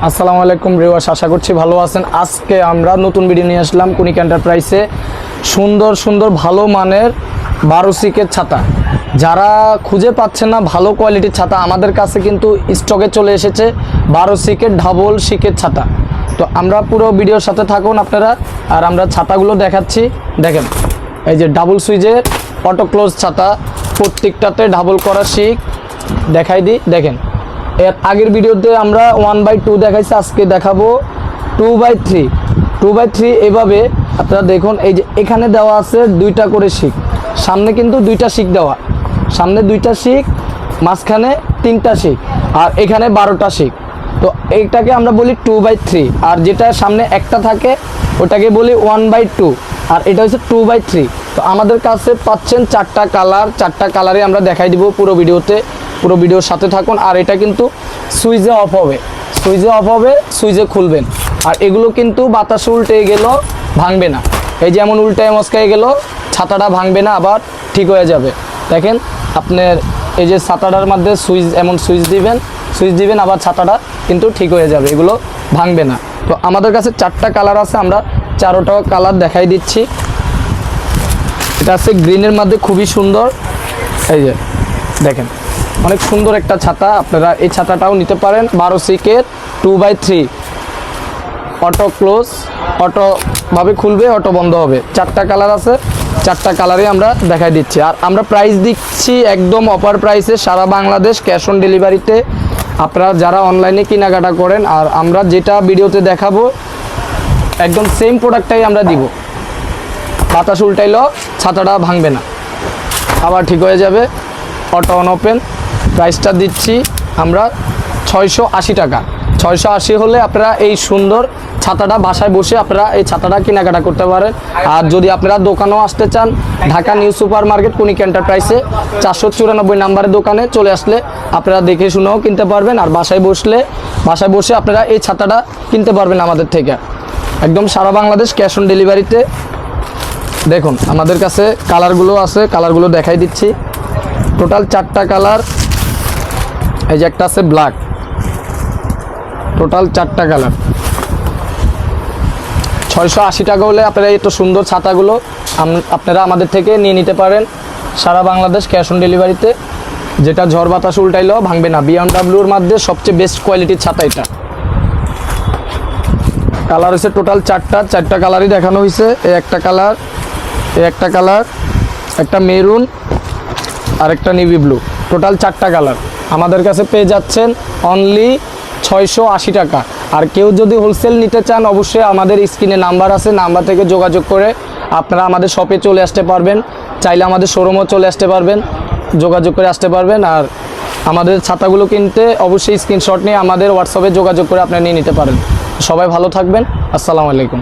আসসালামু আলাইকুম ভিউয়ার্স, আশা করছি ভালো আছেন। আজকে আমরা নতুন ভিডিও নিয়ে আসলাম কুনিক এন্টারপ্রাইজে। সুন্দর সুন্দর ভালো মানের 12 সিকের ছাতা, যারা খুঁজে পাচ্ছেন না ভালো কোয়ালিটির ছাতা, আমাদের কাছে কিন্তু স্টকে চলে এসেছে 12 সিকের ডাবল শিকের ছাতা। তো আমরা পুরো ভিডিওর সাথে থাকুন আপনারা, আর আমরা ছাতাগুলো দেখাচ্ছি। দেখেন, এই যে ডাবল সুইচের অটো ক্লোজ ছাতা, প্রত্যেকটাতে ডাবল করা শিক দেখাই দিই। দেখেন, এর আগের ভিডিওতে আমরা 1/2 দেখাইছি, আজকে দেখাবো 2/3। 2/3 এভাবে আপনারা দেখুন, এই যে এখানে দেওয়া আছে 2টা করে শিক, সামনে কিন্তু 2টা শিক দেওয়া, সামনে 2টা শিক, মাঝখানে 3টা শিক, আর এখানে 12টা শিক। তো এইটাকে আমরা বলি 2/3, আর যেটা সামনে একটা থাকে ওটাকে বলি 1/2, আর এটা হচ্ছে 2/3। তো আমাদের কাছে পাচ্ছেন 4টা কালার, 4টা কালারে আমরা দেখাই দিব পুরো ভিডিওতে, পুরো ভিডিওর সাথে থাকুন। আর এটা কিন্তু সুইচে অফ হবে, সুইচে অফ হবে, সুইচে খুলবেন। আর এগুলো কিন্তু বাতাস উল্টে গেল ভাঙবে না, এই যেমন উল্টায় মস্কায় গেল ছাতাটা ভাঙবে না, আবার ঠিক হয়ে যাবে। দেখেন আপনার এই যে ছাতাটার মধ্যে সুইচ, এমন সুইচ দিবেন আবার ছাতাটা কিন্তু ঠিক হয়ে যাবে, এগুলো ভাঙবে না। তো আমাদের কাছে 4টা কালার আছে, আমরা 4টা কালার দেখাই দিচ্ছি। এটা আছে গ্রিনের মধ্যে, খুবই সুন্দর। এই যে দেখেন, অনেক সুন্দর একটা ছাতা, আপনারা এই ছাতাটাও নিতে পারেন। 12 সিকের 2/3 অটো ক্লোজ, অটোভাবে খুলবে, অটো বন্ধ হবে। 4টা কালার আছে, 4টা কালারে আমরা দেখাই দিচ্ছি। আর আমরা প্রাইস দিচ্ছি একদম অফার প্রাইসে, সারা বাংলাদেশ ক্যাশ অন ডেলিভারিতে। আপনারা যারা অনলাইনে কেনাকাটা করেন, আর আমরা যেটা ভিডিওতে দেখাবো একদম সেম প্রোডাক্টটাই আমরা দিব। বাতাস উল্টাইলেও ছাতাটা ভাঙবে না, আবার ঠিক হয়ে যাবে, অটো অন ওপেন। প্রাইসটা দিচ্ছি আমরা 680 টাকা। 680 হলে আপনারা এই সুন্দর ছাতাটা বাসায় বসে আপনারা এই ছাতাটা কেনাকাটা করতে পারেন। আর যদি আপনারা দোকানেও আসতে চান, ঢাকা নিউ সুপার মার্কেট কুনিক এন্টারপ্রাইজে 494 নাম্বারের দোকানে চলে আসলে আপনারা দেখে শুনেও কিনতে পারবেন। আর বাসায় বসে আপনারা এই ছাতাটা কিনতে পারবেন আমাদের থেকে, একদম সারা বাংলাদেশ ক্যাশ অন ডেলিভারিতে। দেখুন আমাদের কাছে কালারগুলো আছে, কালারগুলো দেখাই দিচ্ছি। টোটাল 4টা কালার, এই যে একটা আছে ব্ল্যাক, টোটাল 4টা কালার। 680 টাকা হলে আপনারা এত সুন্দর ছাতাগুলো আপনারা আমাদের থেকে নিয়ে নিতে পারেন সারা বাংলাদেশ ক্যাশ অন ডেলিভারিতে। যেটা ঝড় বাতাস উল্টাইলেও ভাঙবে না, বিএমডব্লিউর মধ্যে সবচেয়ে বেস্ট কোয়ালিটির ছাতা এটা। কালার হচ্ছে টোটাল 4টা কালারই দেখানো হয়েছে। এই একটা কালার, এই একটা কালার, একটা মেরুন, আর একটা নেভি ব্লু। টোটাল 4টা কালার আমাদের কাছে পেয়ে যাচ্ছেন অনলি 680 টাকা। আর কেউ যদি হোলসেল নিতে চান, অবশ্যই আমাদের স্ক্রিনে নাম্বার আছে, নাম্বার থেকে যোগাযোগ করে আপনারা আমাদের শপে চলে আসতে পারবেন, চাইলে আমাদের শোরুমও চলে আসতে পারবেন, যোগাযোগ করে আসতে পারবেন। আর আমাদের ছাতাগুলো কিনতে অবশ্যই স্ক্রিনশট নিয়ে আমাদের হোয়াটসঅ্যাপে যোগাযোগ করে আপনারা নিয়ে নিতে পারেন। সবাই ভালো থাকবেন, আসসালামু আলাইকুম।